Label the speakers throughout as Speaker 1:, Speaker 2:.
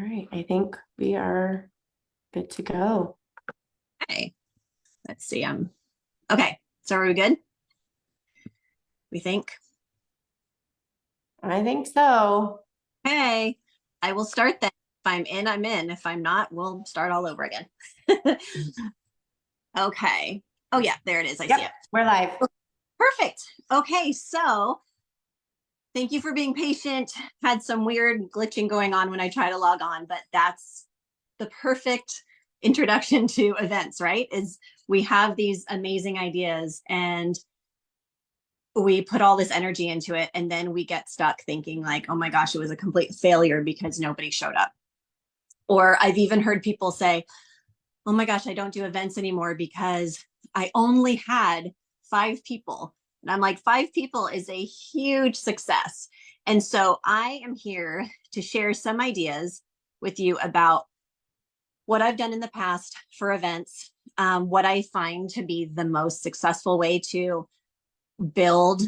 Speaker 1: right, I think we are good to go.
Speaker 2: Okay, let's see. Okay. So are we good? We think?
Speaker 1: I think so.
Speaker 2: Hey, I will start then. If I'm in, I'm in. If I'm not, we'll start all over again. Okay. Oh yeah, there it is. I see
Speaker 1: Yep,
Speaker 2: it.
Speaker 1: we're live.
Speaker 2: Perfect. Okay, so thank you for being patient. Had some weird glitching going on when I try to log on, but that's the perfect introduction to events, right? Is we have these amazing ideas and we put all this energy into it, and then we get stuck thinking like, oh my gosh, it was a complete failure because nobody showed up. Or I've even heard people say, oh my gosh, I don't do events anymore because I only had 5 people. And I'm like, 5 people is a huge success. And so I am here to share some ideas with you about what I've done in the past for events, what I find to be the most successful way to build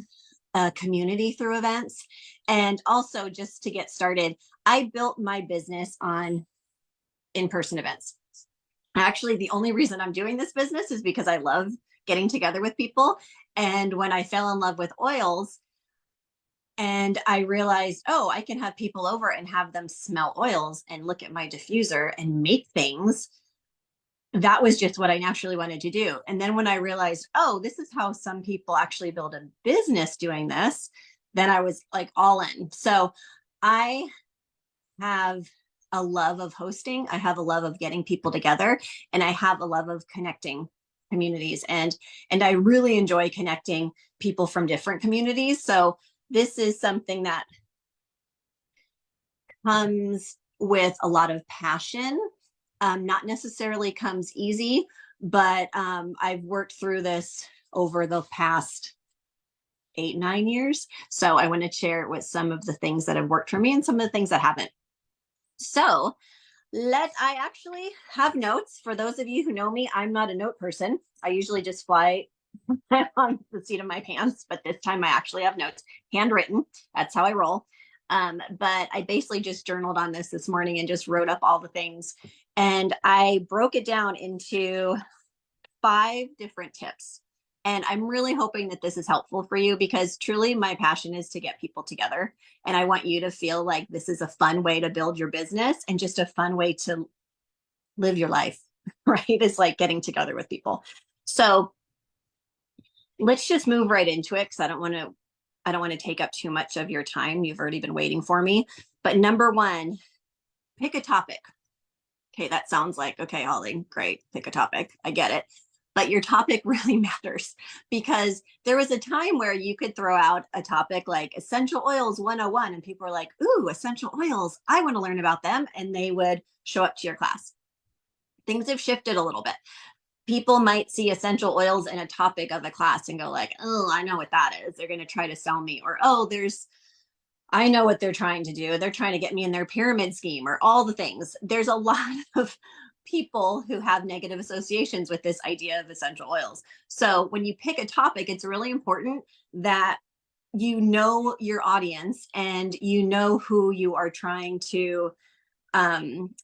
Speaker 2: a community through events. And also, just to get started, I built my business on in-person events. Actually, the only reason I'm doing this business is because I love getting together with people. And when I fell in love with oils and I realized, oh, I can have people over and have them smell oils and look at my diffuser and make things, that was just what I naturally wanted to do. And then when I realized, oh, this is how some people actually build a business doing this, then I was like all in. So I have a love of hosting. I have a love of getting people together, and I have a love of connecting communities. And I really enjoy connecting people from different communities. So this is something that comes with a lot of passion, not necessarily comes easy, but I've worked through this over the past 8, 9 years. So I want to share it with some of the things that have worked for me and some of the things that haven't. So I actually have notes. For those of you who know me, I'm not a note person. I usually just fly on the seat of my pants, but this time I actually have notes, handwritten. That's how I roll. But I basically just journaled on this morning and just wrote up all the things. And I broke it down into 5 different tips. And I'm really hoping that this is helpful for you, because truly my passion is to get people together. And I want you to feel like this is a fun way to build your business and just a fun way to live your life, right? It's like getting together with people. So let's just move right into it, because I don't want to take up too much of your time. You've already been waiting for me. But number 1, pick a topic. Okay, that sounds like, okay, Holly, great, pick a topic. I get it. But your topic really matters, because there was a time where you could throw out a topic like essential oils 101, and people were like, ooh, essential oils, I want to learn about them. And they would show up to your class. Things have shifted a little bit. People might see essential oils in a topic of a class and go like, oh, I know what that is. They're going to try to sell me. Or, oh, I know what they're trying to do. They're trying to get me in their pyramid scheme, or all the things. There's a lot of people who have negative associations with this idea of essential oils. So when you pick a topic, it's really important that you know your audience and you know who you are trying to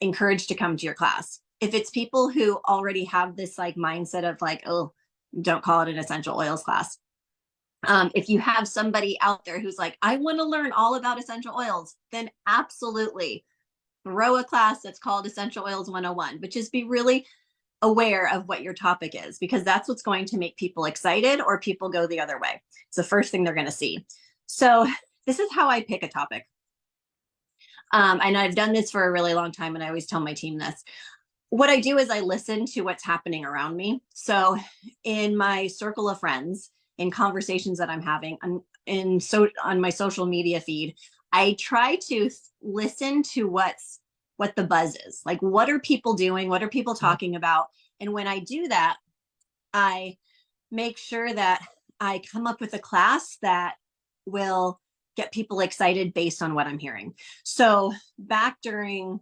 Speaker 2: encourage to come to your class. If it's people who already have this like mindset of like, oh, don't call it an essential oils class. If you have somebody out there who's like, I want to learn all about essential oils, then absolutely throw a class that's called Essential Oils 101, but just be really aware of what your topic is, because that's what's going to make people excited, or people go the other way. It's the first thing they're going to see. So this is how I pick a topic. And I've done this for a really long time, and I always tell my team this. What I do is I listen to what's happening around me. So in my circle of friends, in conversations that I'm having on my social media feed, I try to listen to what the buzz is. Like, what are people doing? What are people talking about? And when I do that, I make sure that I come up with a class that will get people excited based on what I'm hearing. So back during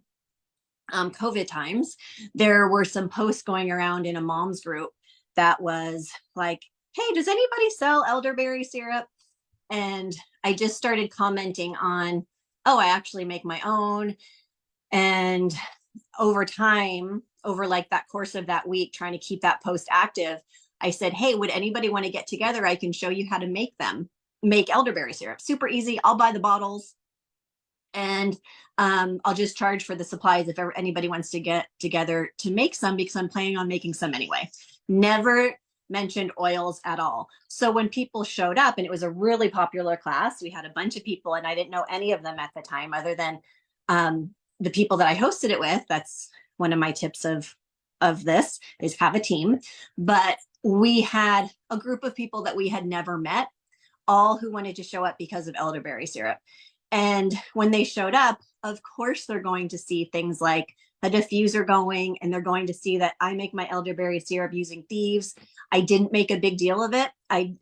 Speaker 2: COVID times, there were some posts going around in a mom's group that was like, hey, does anybody sell elderberry syrup? And I just started commenting on, oh, I actually make my own. And over time, over like that course of that week, trying to keep that post active, I said, hey, would anybody want to get together? I can show you how to make elderberry syrup. Super easy. I'll buy the bottles, and I'll just charge for the supplies if ever anybody wants to get together to make some, because I'm planning on making some anyway. Never mentioned oils at all. So when people showed up, and it was a really popular class, we had a bunch of people, and I didn't know any of them at the time other than the people that I hosted it with. That's one of my tips of this, is have a team. But we had a group of people that we had never met, all who wanted to show up because of elderberry syrup. And when they showed up, of course, they're going to see things like a diffuser going, and they're going to see that I make my elderberry syrup using thieves. I didn't make a big deal of it.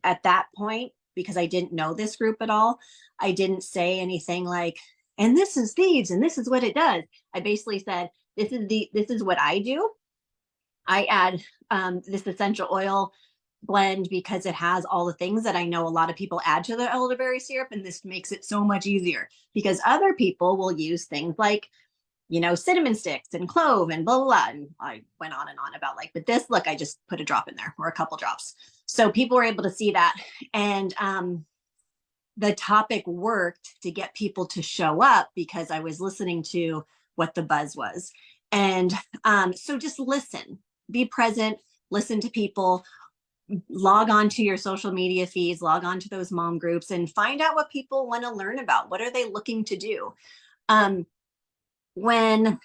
Speaker 2: At that point, because I didn't know this group at all, I didn't say anything like, and this is thieves, and this is what it does. I basically said, this is what I do. I add this essential oil blend because it has all the things that I know a lot of people add to their elderberry syrup, and this makes it so much easier, because other people will use things like, cinnamon sticks and clove and blah, blah, blah. And I went on and on about like, but this, look, I just put a drop in there, or a couple drops. So people were able to see that. And the topic worked to get people to show up, because I was listening to what the buzz was. And so just listen, be present, listen to people, log on to your social media feeds, log on to those mom groups, and find out what people want to learn about. What are they looking to do? When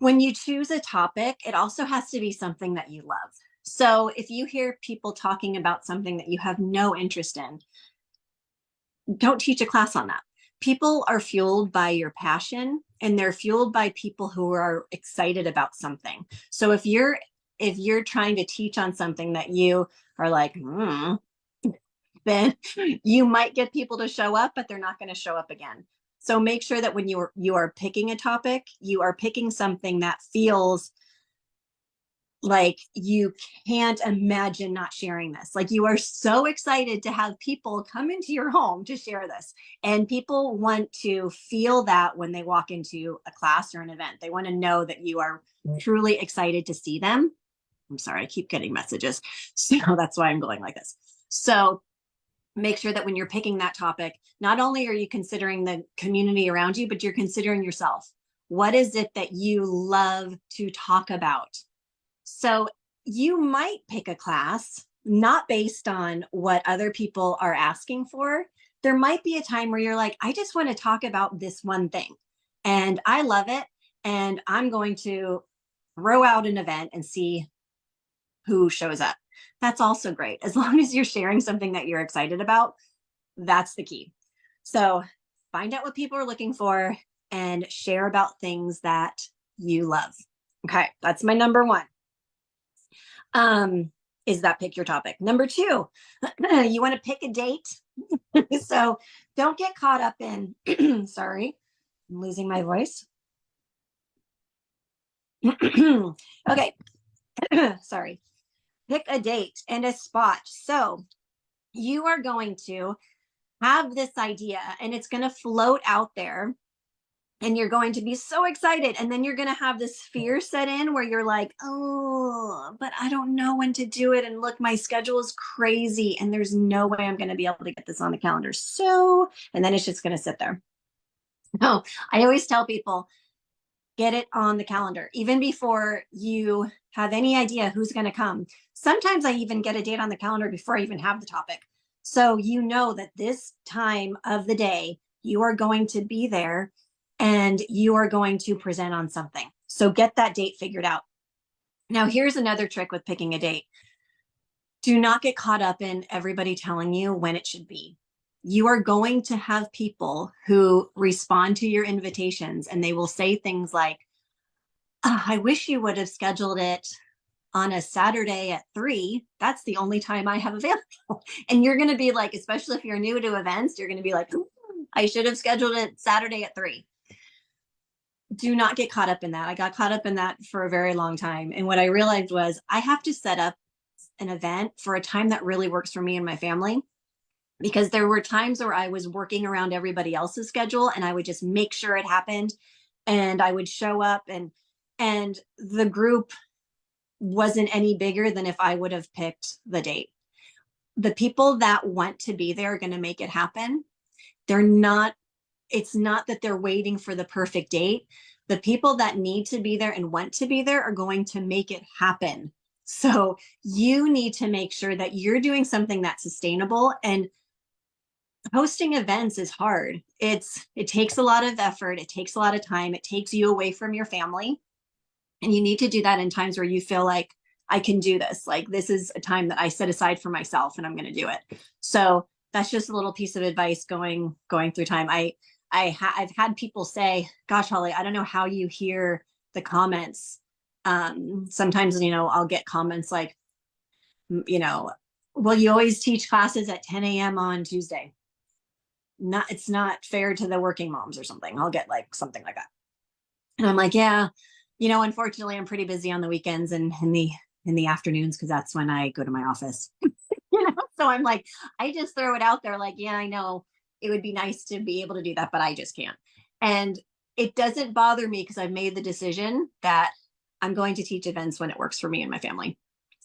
Speaker 2: you choose a topic, it also has to be something that you love. So if you hear people talking about something that you have no interest in, don't teach a class on that. People are fueled by your passion, and they're fueled by people who are excited about something. So if you're trying to teach on something that you are like, then you might get people to show up, but they're not going to show up again. So make sure that when you are picking a topic, you are picking something that feels like you can't imagine not sharing this. Like you are so excited to have people come into your home to share this. And people want to feel that when they walk into a class or an event. They want to know that you are truly excited to see them. I'm sorry, I keep getting messages. So that's why I'm going like this. So make sure that when you're picking that topic, not only are you considering the community around you, but you're considering yourself. What is it that you love to talk about? So you might pick a class not based on what other people are asking for. There might be a time where you're like, I just want to talk about this one thing, and I love it, and I'm going to throw out an event and see who shows up. That's also great. As long as you're sharing something that you're excited about, that's the key. So find out what people are looking for and share about things that you love. Okay, that's my number one. Is that pick your topic. Number two, you want to pick a date. So don't get caught up in, sorry, I'm losing my voice. Okay, sorry. Pick a date and a spot. So you are going to have this idea, and it's going to float out there, and you're going to be so excited. And then you're going to have this fear set in where you're like, oh, but I don't know when to do it. And look, my schedule is crazy, and there's no way I'm going to be able to get this on the calendar. So, and then it's just going to sit there. No, I always tell people, get it on the calendar, even before you have any idea who's going to come. Sometimes I even get a date on the calendar before I even have the topic. So you know that this time of the day, you are going to be there and you are going to present on something. So get that date figured out. Now, here's another trick with picking a date. Do not get caught up in everybody telling you when it should be. You are going to have people who respond to your invitations, and they will say things like, oh, I wish you would have scheduled it on a Saturday at 3. That's the only time I have available. And you're going to be like, especially if you're new to events, you're going to be like, I should have scheduled it Saturday at 3. Do not get caught up in that. I got caught up in that for a very long time. And what I realized was I have to set up an event for a time that really works for me and my family. because there were times where I was working around everybody else's schedule and I would just make sure it happened, and I would show up, and the group wasn't any bigger than if I would have picked the date. The people that want to be there are going to make it happen. They're not, it's not that they're waiting for the perfect date. The people that need to be there and want to be there are going to make it happen. So you need to make sure that you're doing something that's sustainable. And hosting events is hard. It takes a lot of effort. It takes a lot of time. It takes you away from your family. And you need to do that in times where you feel like I can do this. Like this is a time that I set aside for myself and I'm going to do it. So that's just a little piece of advice going through time. I've had people say, gosh, Holly, I don't know how you hear the comments. Sometimes, I'll get comments like, well, you always teach classes at 10 a.m. on Tuesday. It's not fair to the working moms or something. I'll get like something like that. And I'm like, yeah, unfortunately I'm pretty busy on the weekends and in the afternoons, because that's when I go to my office. So I'm like, I just throw it out there like, yeah, I know it would be nice to be able to do that, but I just can't. And it doesn't bother me because I've made the decision that I'm going to teach events when it works for me and my family.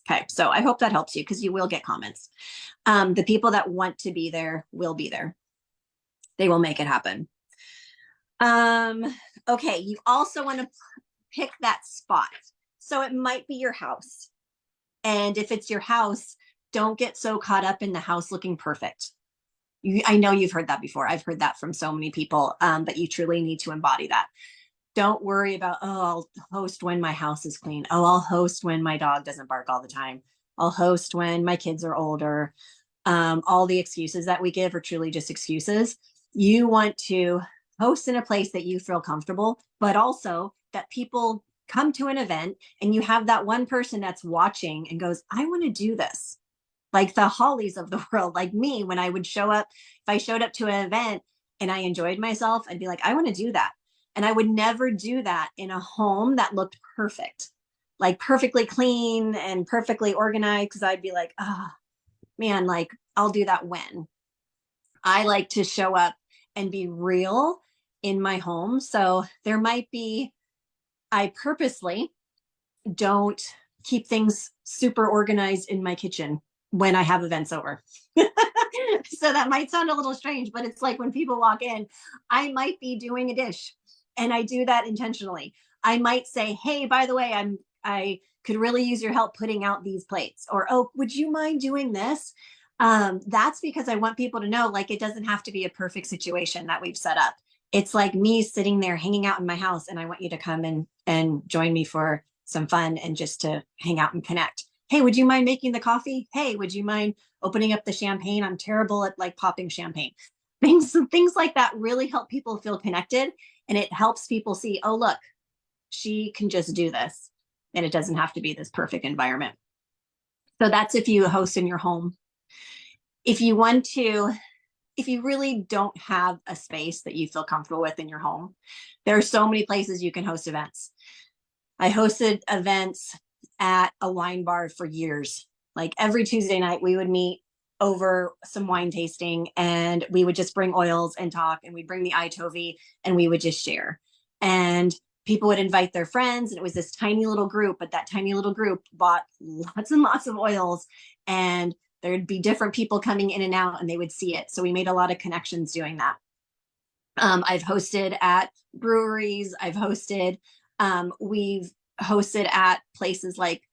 Speaker 2: Okay, so I hope that helps you, because you will get comments. The people that want to be there will be there. They will make it happen. Okay, you also want to pick that spot. So it might be your house. And if it's your house, don't get so caught up in the house looking perfect. I know you've heard that before. I've heard that from so many people, but you truly need to embody that. Don't worry about, oh, I'll host when my house is clean. Oh, I'll host when my dog doesn't bark all the time. I'll host when my kids are older. All the excuses that we give are truly just excuses. You want to host in a place that you feel comfortable, but also that people come to an event and you have that one person that's watching and goes, I want to do this. Like the Hollies of the world, like me, when I would show up, if I showed up to an event and I enjoyed myself, I'd be like, I want to do that. And I would never do that in a home that looked perfect, like perfectly clean and perfectly organized. Cause I'd be like, oh man, like I'll do that when. I like to show up and be real in my home. So there might be, I purposely don't keep things super organized in my kitchen when I have events over. So that might sound a little strange, but it's like when people walk in, I might be doing a dish, and I do that intentionally. I might say, hey, by the way, I could really use your help putting out these plates, or, oh, would you mind doing this? That's because I want people to know, like, it doesn't have to be a perfect situation that we've set up. It's like me sitting there hanging out in my house, and I want you to come and join me for some fun and just to hang out and connect. Hey, would you mind making the coffee? Hey, would you mind opening up the champagne? I'm terrible at like popping champagne. Things like that really help people feel connected, and it helps people see, oh, look, she can just do this, and it doesn't have to be this perfect environment. So that's if you host in your home. If you want to, if you really don't have a space that you feel comfortable with in your home, there are so many places you can host events. I hosted events at a wine bar for years. Like every Tuesday night, we would meet over some wine tasting, and we would just bring oils and talk, and we'd bring the iTovi and we would just share. And people would invite their friends, and it was this tiny little group, but that tiny little group bought lots and lots of oils, and there'd be different people coming in and out, and they would see it. So we made a lot of connections doing that. I've hosted at breweries. We've hosted at places like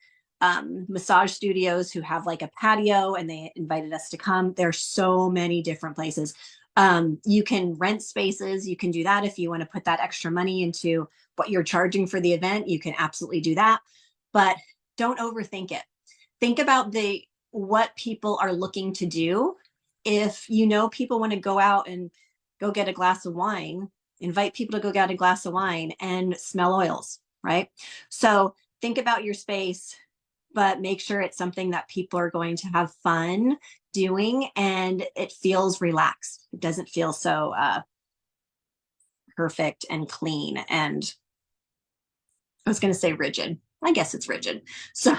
Speaker 2: massage studios who have like a patio, and they invited us to come. There's so many different places. You can rent spaces. You can do that if you want to put that extra money into what you're charging for the event. You can absolutely do that, but don't overthink it. Think about what people are looking to do. If people want to go out and go get a glass of wine, invite people to go get a glass of wine and smell oils, right? So think about your space, but make sure it's something that people are going to have fun doing and it feels relaxed. It doesn't feel so perfect and clean. And I was going to say rigid. I guess it's rigid. So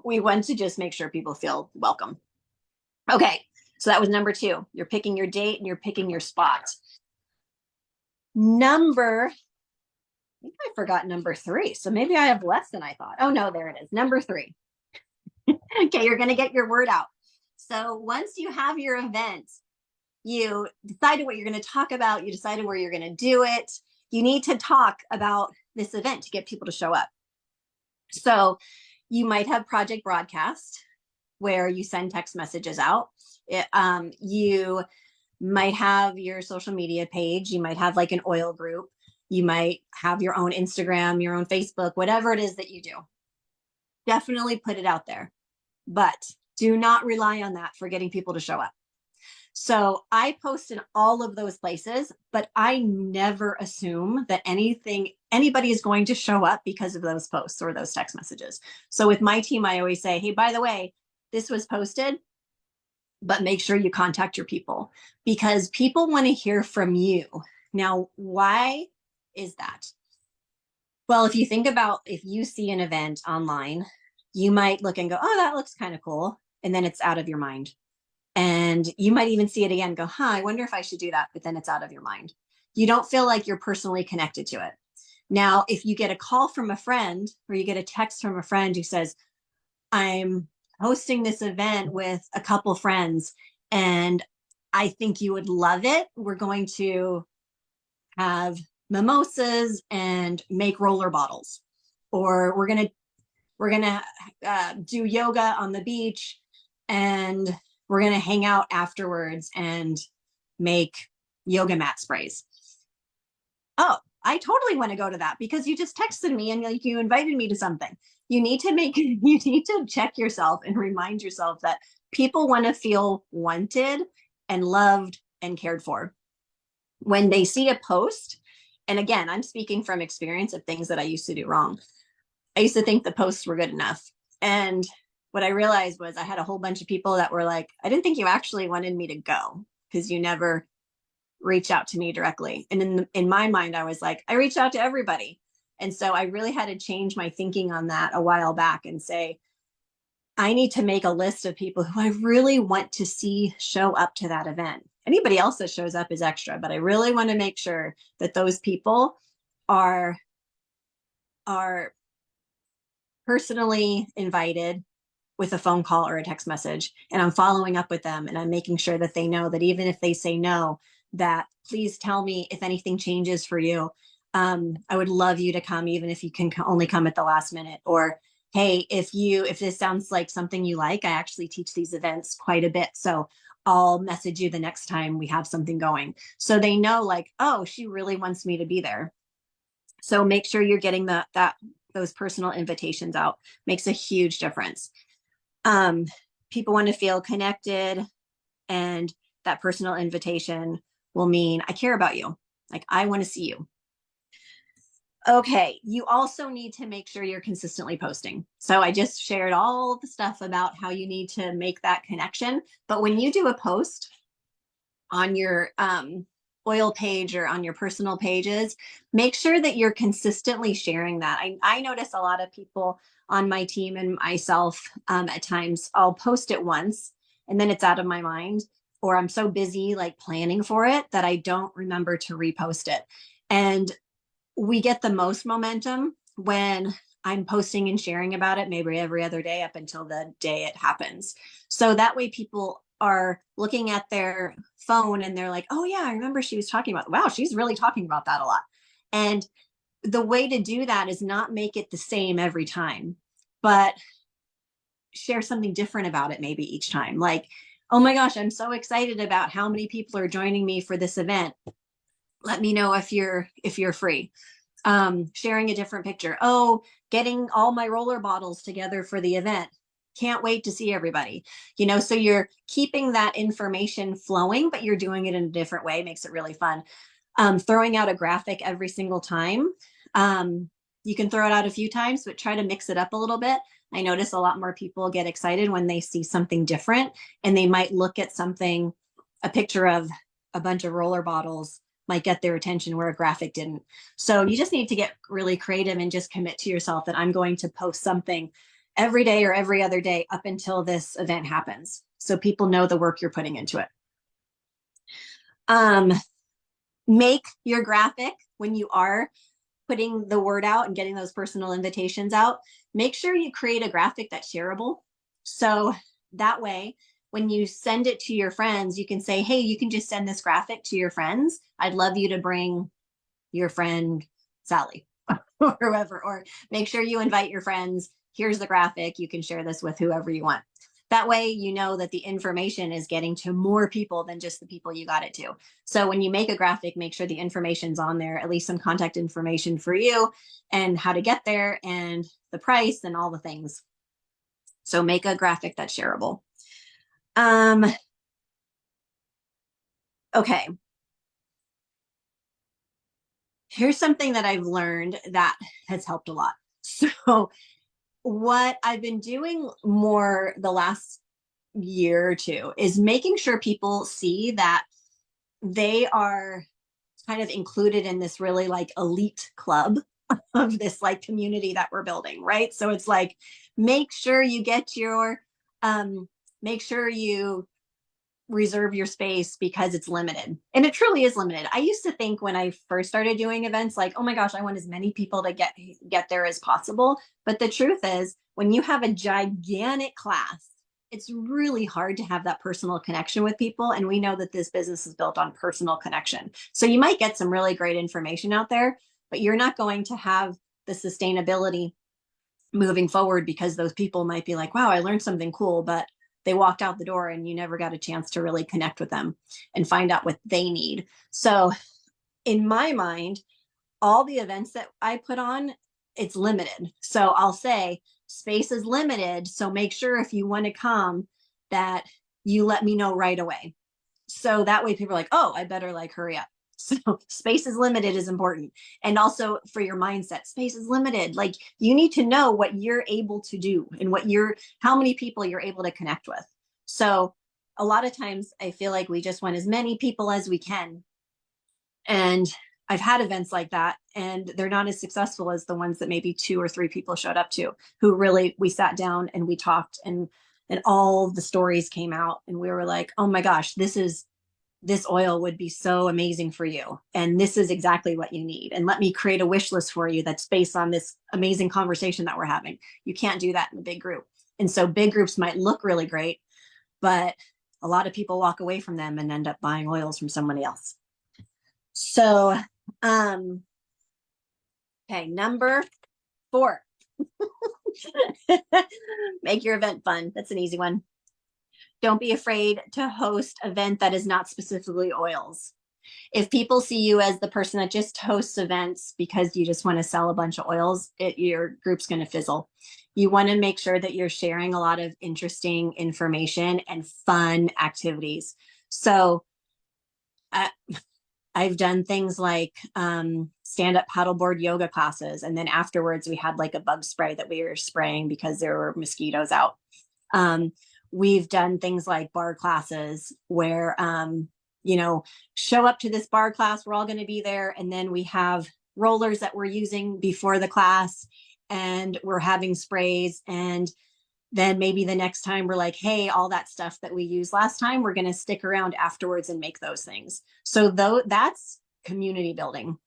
Speaker 2: we want to just make sure people feel welcome. Okay. So that was number 2. You're picking your date and you're picking your spot. I think I forgot number 3. So maybe I have less than I thought. Oh no, there it is. Number 3. Okay, you're going to get your word out. So once you have your event, you decided what you're going to talk about, you decided where you're going to do it, you need to talk about this event to get people to show up. So you might have project broadcast where you send text messages out. You might have your social media page. You might have like an oil group. You might have your own Instagram, your own Facebook, whatever it is that you do. Definitely put it out there, but do not rely on that for getting people to show up. So I post in all of those places, but I never assume that anybody is going to show up because of those posts or those text messages. So with my team, I always say, hey, by the way, this was posted, but make sure you contact your people because people want to hear from you. Now, why is that? Well, if you think about if you see an event online, you might look and go, oh, that looks kind of cool. And then it's out of your mind. And you might even see it again, go, I wonder if I should do that. But then it's out of your mind. You don't feel like you're personally connected to it. Now, if you get a call from a friend or you get a text from a friend who says, I'm hosting this event with a couple friends and I think you would love it. We're going to have mimosas and make roller bottles, or we're gonna do yoga on the beach and we're gonna hang out afterwards and make yoga mat sprays. Oh, I totally want to go to that because you just texted me and like you invited me to something. You need to check yourself and remind yourself that people want to feel wanted and loved and cared for. When they see a post, and again, I'm speaking from experience of things that I used to do wrong. I used to think the posts were good enough. And what I realized was I had a whole bunch of people that were like, I didn't think you actually wanted me to go because you never reach out to me directly. And in my mind, I was like, I reach out to everybody. And so I really had to change my thinking on that a while back and say, I need to make a list of people who I really want to see show up to that event. Anybody else that shows up is extra, but I really want to make sure that those people are personally invited with a phone call or a text message, and I'm following up with them and I'm making sure that they know that even if they say no, that please tell me if anything changes for you. I would love you to come, even if you can only come at the last minute. Or, hey, if this sounds like something you like, I actually teach these events quite a bit. So I'll message you the next time we have something going. So they know like, oh, she really wants me to be there. So make sure you're getting those personal invitations out. Makes a huge difference. People want to feel connected, and that personal invitation will mean I care about you. Like I want to see you. Okay, you also need to make sure you're consistently posting. So I just shared all the stuff about how you need to make that connection. But when you do a post on your oil page or on your personal pages, make sure that you're consistently sharing that. I notice a lot of people on my team and myself at times, I'll post it once and then it's out of my mind, or I'm so busy like planning for it that I don't remember to repost it. And we get the most momentum when I'm posting and sharing about it maybe every other day up until the day it happens. So that way people are looking at their phone and they're like, oh yeah, I remember she was talking about, wow, she's really talking about that a lot. And the way to do that is not make it the same every time, but share something different about it maybe each time. Like, oh my gosh, I'm so excited about how many people are joining me for this event. Let me know if you're free. Sharing a different picture. Oh, getting all my roller bottles together for the event. Can't wait to see everybody. So you're keeping that information flowing, but you're doing it in a different way. Makes it really fun. Throwing out a graphic every single time. You can throw it out a few times, but try to mix it up a little bit. I notice a lot more people get excited when they see something different, and they might look at something, a picture of a bunch of roller bottles might get their attention where a graphic didn't. So you just need to get really creative and just commit to yourself that I'm going to post something every day or every other day up until this event happens. So people know the work you're putting into it. Make your graphic when you are putting the word out and getting those personal invitations out. Make sure you create a graphic that's shareable. So that way, when you send it to your friends, you can say, hey, you can just send this graphic to your friends. I'd love you to bring your friend Sally or whoever, or make sure you invite your friends. Here's the graphic. You can share this with whoever you want. That way, you know that the information is getting to more people than just the people you got it to. So when you make a graphic, make sure the information's on there, at least some contact information for you and how to get there and the price and all the things. So make a graphic that's shareable. Okay. Here's something that I've learned that has helped a lot. So what I've been doing more the last year or two is making sure people see that they are kind of included in this really like elite club of this like community that we're building, right? So it's like, make sure you get your, make sure you reserve your space because it's limited. And it truly is limited. I used to think when I first started doing events, like, oh my gosh, I want as many people to get there as possible. But the truth is, when you have a gigantic class, it's really hard to have that personal connection with people. And we know that this business is built on personal connection. So you might get some really great information out there, but you're not going to have the sustainability moving forward because those people might be like, wow, I learned something cool, but they walked out the door and you never got a chance to really connect with them and find out what they need. So in my mind, all the events that I put on, it's limited. So I'll say space is limited. So make sure if you want to come that you let me know right away. So that way people are like, oh, I better like hurry up. So space is limited is important. And also for your mindset, space is limited. Like you need to know what you're able to do and how many people you're able to connect with. So a lot of times I feel like we just want as many people as we can. And I've had events like that and they're not as successful as the ones that maybe 2 or 3 people showed up to, who really, we sat down and we talked and all the stories came out and we were like, oh my gosh, this oil would be so amazing for you. And this is exactly what you need. And let me create a wish list for you that's based on this amazing conversation that we're having. You can't do that in a big group. And so big groups might look really great, but a lot of people walk away from them and end up buying oils from somebody else. So, okay, number 4. Make your event fun. That's an easy one. Don't be afraid to host an event that is not specifically oils. If people see you as the person that just hosts events because you just want to sell a bunch of oils, your group's going to fizzle. You want to make sure that you're sharing a lot of interesting information and fun activities. So I've done things like stand-up paddleboard yoga classes. And then afterwards, we had like a bug spray that we were spraying because there were mosquitoes out. We've done things like bar classes where, show up to this bar class. We're all going to be there. And then we have rollers that we're using before the class and we're having sprays. And then maybe the next time we're like, hey, all that stuff that we used last time, we're going to stick around afterwards and make those things. So that's community building.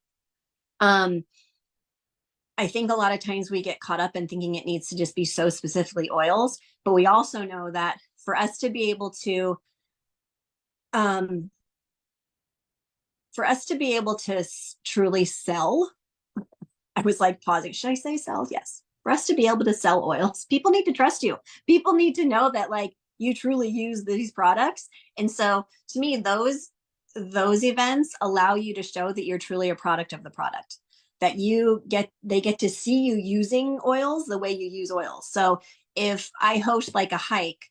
Speaker 2: I think a lot of times we get caught up in thinking it needs to just be so specifically oils, but we also know that for us to be able to truly sell, I was like pausing, should I say sell? Yes. For us to be able to sell oils, people need to trust you. People need to know that like you truly use these products. And so to me, those events allow you to show that you're truly a product of the product, that they get to see you using oils the way you use oils. So if I host like a hike,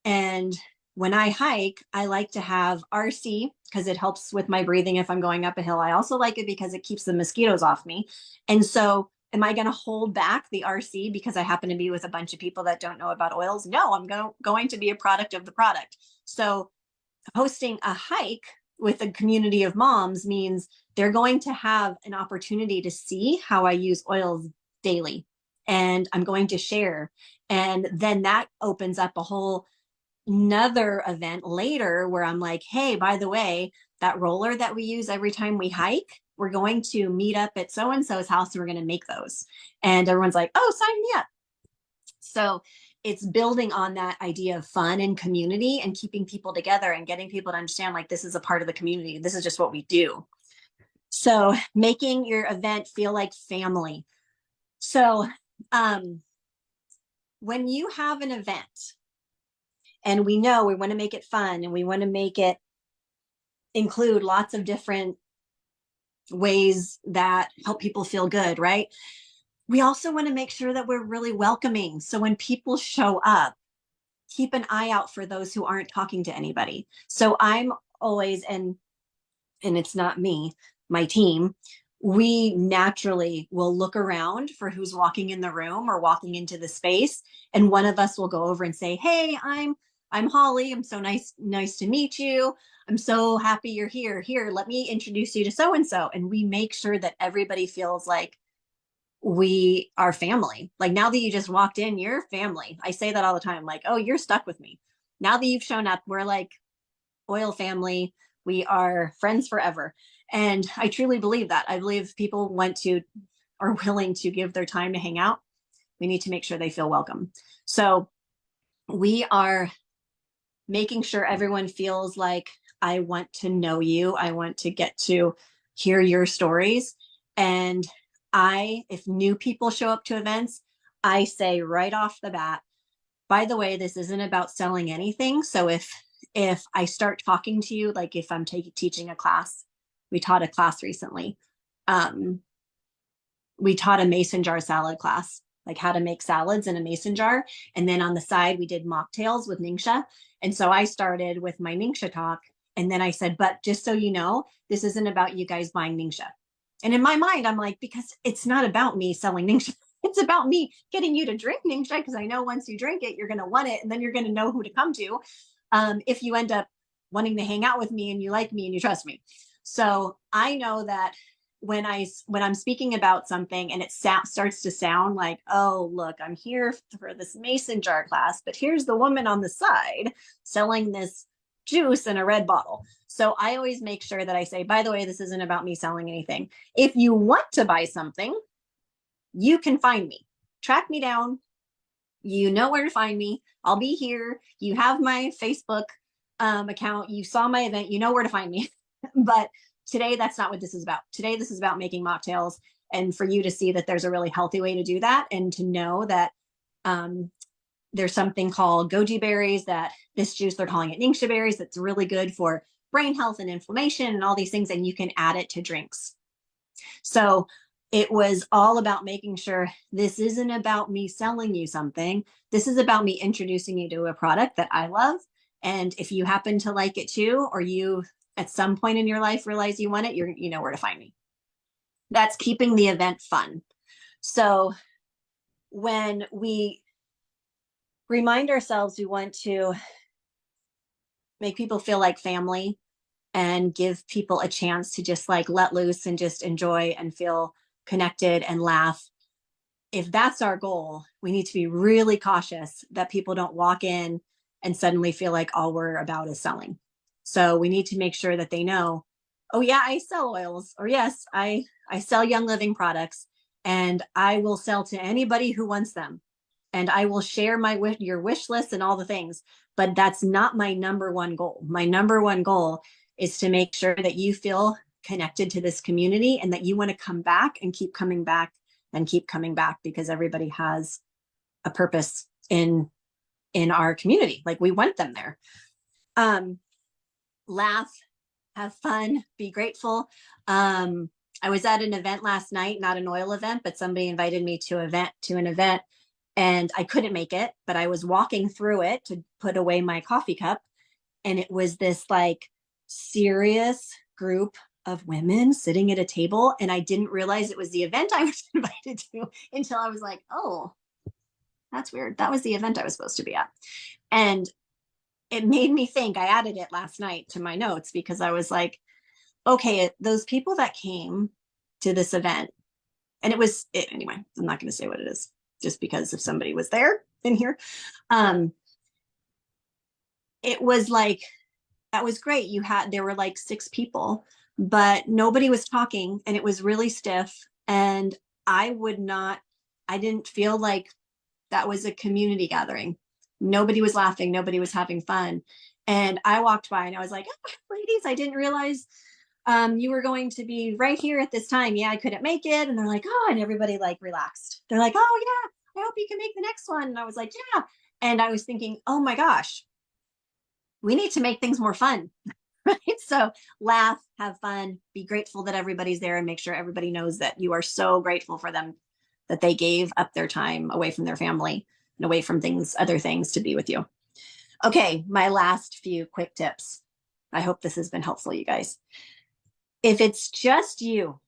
Speaker 2: and when I hike, I like to have RC because it helps with my breathing if I'm going up a hill. I also like it because it keeps the mosquitoes off me. And so am I going to hold back the RC because I happen to be with a bunch of people that don't know about oils? No, I'm going to be a product of the product. So hosting a hike with a community of moms means they're going to have an opportunity to see how I use oils daily. and I'm going to share. And then that opens up a whole another event later where I'm like, hey, by the way, that roller that we use every time we hike, we're going to meet up at so and so's house and we're going to make those. And everyone's like, oh, sign me up. So it's building on that idea of fun and community and keeping people together and getting people to understand like this is a part of the community. This is just what we do. So making your event feel like family. So when you have an event, and we know we want to make it fun and we want to make it include lots of different ways that help people feel good, right? We also want to make sure that we're really welcoming. So when people show up, keep an eye out for those who aren't talking to anybody. So I'm always, and it's not me, my team, we naturally will look around for who's walking in the room or walking into the space. And one of us will go over and say, hey, I'm Holly. I'm so nice to meet you. I'm so happy you're here. Here, let me introduce you to so-and-so. And we make sure that everybody feels like we are family. Like now that you just walked in, you're family. I say that all the time. Like, oh, you're stuck with me. Now that you've shown up, we're like oil family. We are friends forever. And I truly believe that. I believe people want to, are willing to give their time to hang out. We need to make sure they feel welcome. So we are making sure everyone feels like I want to know you. I want to get to hear your stories. And if new people show up to events, I say right off the bat, by the way, this isn't about selling anything. So if I start talking to you, like if I'm teaching a class, we taught a class recently. We taught a mason jar salad class, like how to make salads in a mason jar. And then on the side, we did mocktails with Ningxia. And so I started with my Ningxia talk. And then I said, but just so you know, this isn't about you guys buying Ningxia. And in my mind, I'm like, because it's not about me selling Ningxia. It's about me getting you to drink Ningxia, because I know once you drink it, you're going to want it. And then you're going to know who to come to if you end up wanting to hang out with me and you like me and you trust me. So I know that when I'm speaking about something and it starts to sound like, oh, look, I'm here for this mason jar class, but here's the woman on the side selling this juice in a red bottle. So I always make sure that I say, by the way, this isn't about me selling anything. If you want to buy something, you can find me. Track me down. You know where to find me. I'll be here. You have my Facebook account. You saw my event. You know where to find me. But today, that's not what this is about. Today, this is about making mocktails and for you to see that there's a really healthy way to do that and to know that there's something called goji berries, that this juice, they're calling it Ningxia berries, that's really good for brain health and inflammation and all these things, and you can add it to drinks. So it was all about making sure this isn't about me selling you something. This is about me introducing you to a product that I love. And if you happen to like it too, or you at some point in your life realize you want it, you know where to find me. That's keeping the event fun. So when we remind ourselves we want to make people feel like family and give people a chance to just like let loose and just enjoy and feel connected and laugh. If that's our goal, we need to be really cautious that people don't walk in and suddenly feel like all we're about is selling. So we need to make sure that they know, oh yeah, I sell oils, or yes, I sell Young Living products, and I will sell to anybody who wants them. And I will share your wish list and all the things, but that's not my number one goal. My number one goal is to make sure that you feel connected to this community and that you want to come back and keep coming back and keep coming back, because everybody has a purpose in our community. Like we want them there. Laugh, have fun, be grateful. I was at an event last night, not an oil event, but somebody invited me to an event and I couldn't make it, but I was walking through it to put away my coffee cup. And it was this like serious group of women sitting at a table. And I didn't realize it was the event I was invited to until I was like, oh, that's weird. That was the event I was supposed to be at. And it made me think. I added it last night to my notes because I was like, okay, those people that came to this event, and anyway, I'm not going to say what it is. just because if somebody was there in here. It was like, that was great. There were like 6 people, but nobody was talking and it was really stiff. And I would not, I didn't feel like that was a community gathering. Nobody was laughing. Nobody was having fun. And I walked by and I was like, oh, ladies, I didn't realize you were going to be right here at this time. Yeah, I couldn't make it. And they're like, oh, and everybody like relaxed. They're like, oh yeah, I hope you can make the next one. And I was like, yeah. And I was thinking, oh my gosh, we need to make things more fun. Right. So laugh, have fun, be grateful that everybody's there, and make sure everybody knows that you are so grateful for them, that they gave up their time away from their family and away from other things to be with you. Okay. My last few quick tips. I hope this has been helpful, you guys. If it's just you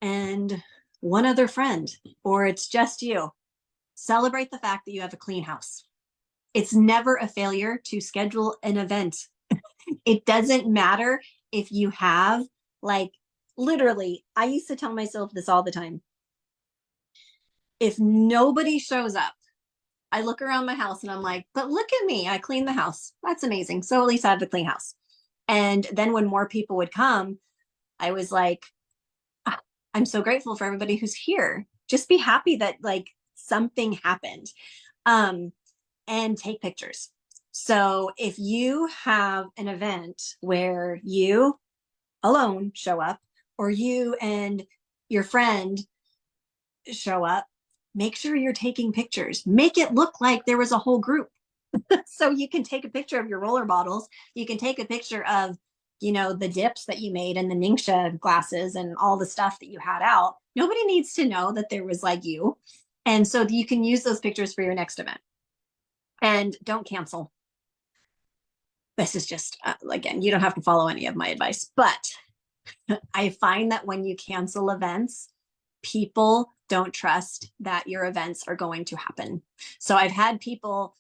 Speaker 2: and one other friend, or it's just you, celebrate the fact that you have a clean house. It's never a failure to schedule an event. It doesn't matter if you have, like, literally, I used to tell myself this all the time. If nobody shows up, I look around my house and I'm like, but look at me, I cleaned the house. That's amazing. So at least I have a clean house. And then when more people would come, I was like, "Ah, I'm so grateful for everybody who's here. Just be happy that like something happened. And take pictures. So if you have an event where you alone show up, or you and your friend show up, make sure you're taking pictures. Make it look like there was a whole group. So you can take a picture of your roller bottles. You can take a picture of, the dips that you made and the Ningxia glasses and all the stuff that you had out. Nobody needs to know that there was like you. And so you can use those pictures for your next event. And don't cancel. This is just, again, you don't have to follow any of my advice, but I find that when you cancel events, people don't trust that your events are going to happen. So I've had people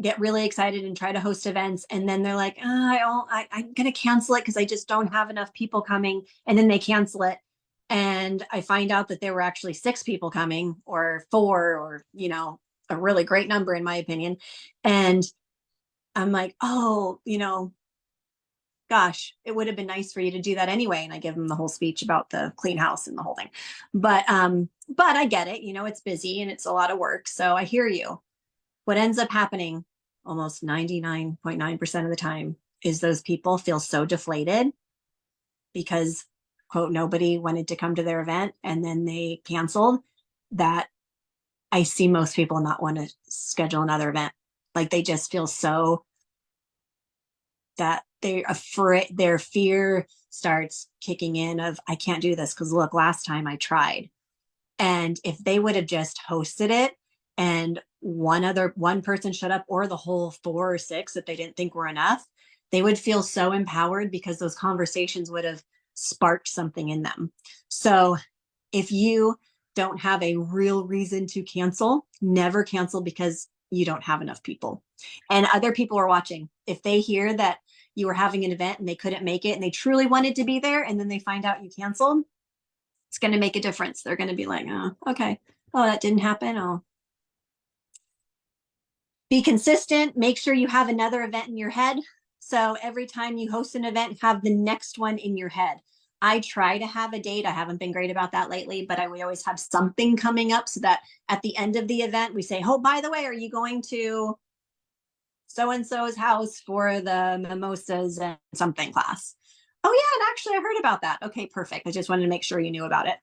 Speaker 2: get really excited and try to host events, and then they're like, I'm going to cancel it because I just don't have enough people coming. And then they cancel it. And I find out that there were actually 6 people coming, or 4, or, a really great number in my opinion. And I'm like, oh, gosh, it would have been nice for you to do that anyway. And I give them the whole speech about the clean house and the whole thing. But I get it, it's busy and it's a lot of work. So I hear you. What ends up happening almost 99.9% of the time is those people feel so deflated because, quote, nobody wanted to come to their event and then they canceled, that I see most people not want to schedule another event. Like they just feel so that they're afraid, their fear starts kicking in of, I can't do this because look, last time I tried. And if they would have just hosted it and one person showed up, or the whole 4 or 6 that they didn't think were enough, they would feel so empowered because those conversations would have sparked something in them. So if you don't have a real reason to cancel, never cancel because you don't have enough people. And other people are watching. If they hear that you were having an event and they couldn't make it and they truly wanted to be there, and then they find out you canceled, it's going to make a difference. They're going to be like, oh, okay. Oh, that didn't happen. Oh. Be consistent. Make sure you have another event in your head. So every time you host an event, have the next one in your head. I try to have a date. I haven't been great about that lately, but we always have something coming up so that at the end of the event, we say, oh, by the way, are you going to so-and-so's house for the mimosas and something class? Oh yeah, and actually I heard about that. Okay, perfect. I just wanted to make sure you knew about it.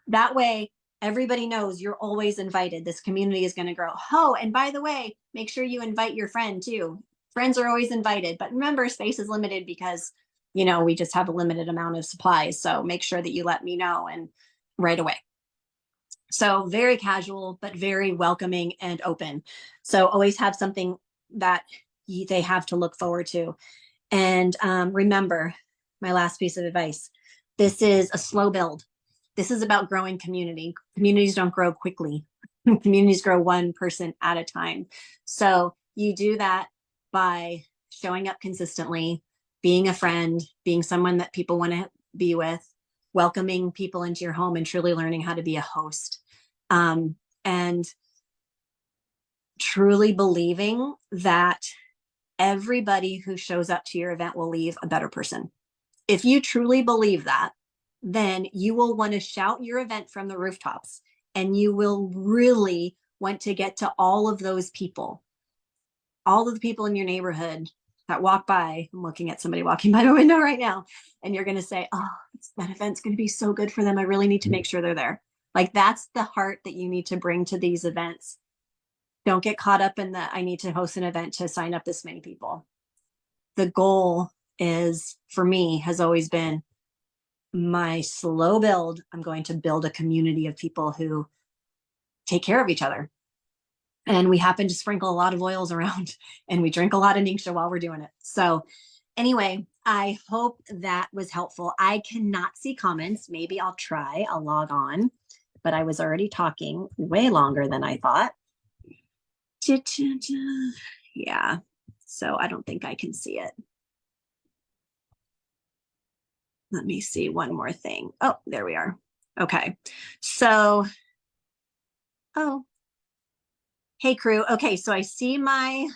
Speaker 2: That way, everybody knows you're always invited. This community is going to grow. Oh, and by the way, make sure you invite your friend too. Friends are always invited, but remember, space is limited because, we just have a limited amount of supplies. So make sure that you let me know, and right away. So very casual, but very welcoming and open. So always have something that they have to look forward to. And remember, my last piece of advice, this is a slow build. This is about growing community. Communities don't grow quickly. Communities grow one person at a time. So you do that by showing up consistently, being a friend, being someone that people want to be with, welcoming people into your home, and truly learning how to be a host. And truly believing that everybody who shows up to your event will leave a better person. If you truly believe that, then you will want to shout your event from the rooftops, and you will really want to get to all of those people, all of the people in your neighborhood that walk by. I'm looking at somebody walking by my window right now, and you're going to say, oh, that event's going to be so good for them. I really need to make sure they're there. Like, that's the heart that you need to bring to these events. Don't get caught up in the, I need to host an event to sign up this many people. The goal is, for me, has always been my slow build. I'm going to build a community of people who take care of each other. And we happen to sprinkle a lot of oils around, and we drink a lot of Ningxia while we're doing it. So anyway, I hope that was helpful. I cannot see comments. Maybe I'll try, I'll log on, but I was already talking way longer than I thought. Yeah, so I don't think I can see it. Let me see one more thing. Oh, there we are. Okay, so, oh, hey crew. Okay, so I see my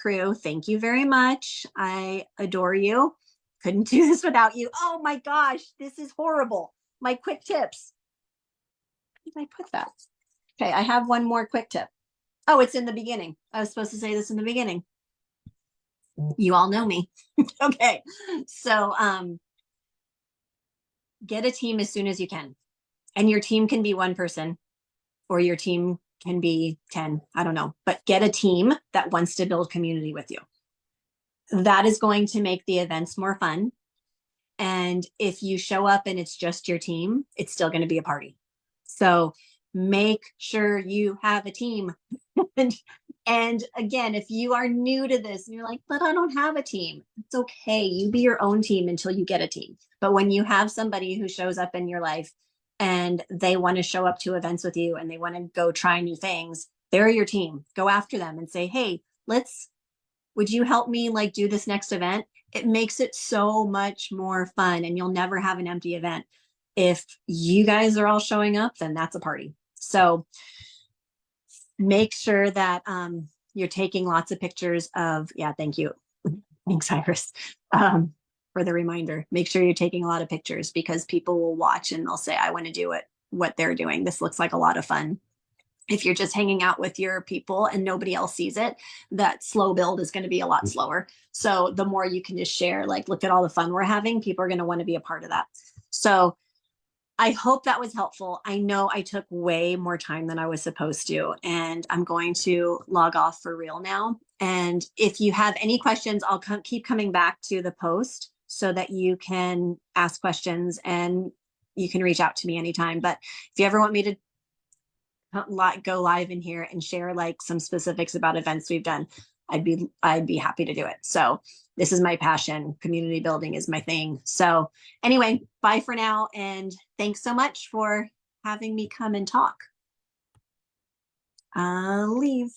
Speaker 2: crew. Thank you very much. I adore you. Couldn't do this without you. Oh my gosh, this is horrible. My quick tips. Where did I put that? Okay, I have one more quick tip. Oh, it's in the beginning. I was supposed to say this in the beginning. You all know me. Okay, so get a team as soon as you can. And your team can be one person, or your team can be 10. I don't know, but get a team that wants to build community with you. That is going to make the events more fun. And if you show up and it's just your team, it's still going to be a party. So make sure you have a team. And again, if you are new to this and you're like, but I don't have a team, it's okay. You be your own team until you get a team. But when you have somebody who shows up in your life and they want to show up to events with you and they want to go try new things, they're your team. Go after them and say, hey, would you help me like do this next event? It makes it so much more fun, and you'll never have an empty event. If you guys are all showing up, then that's a party. So make sure that you're taking lots of pictures of, yeah, thank you. Thanks, Iris, for the reminder. Make sure you're taking a lot of pictures, because people will watch and they'll say, I want to do what they're doing. This looks like a lot of fun. If you're just hanging out with your people and nobody else sees it, that slow build is going to be a lot slower. So the more you can just share, like, look at all the fun we're having, people are going to want to be a part of that. So I hope that was helpful. I know I took way more time than I was supposed to, and I'm going to log off for real now. And if you have any questions, I'll keep coming back to the post so that you can ask questions, and you can reach out to me anytime. But if you ever want me to go live in here and share like some specifics about events we've done, I'd be happy to do it. So this is my passion. Community building is my thing. So anyway, bye for now. And thanks so much for having me come and talk. I'll leave.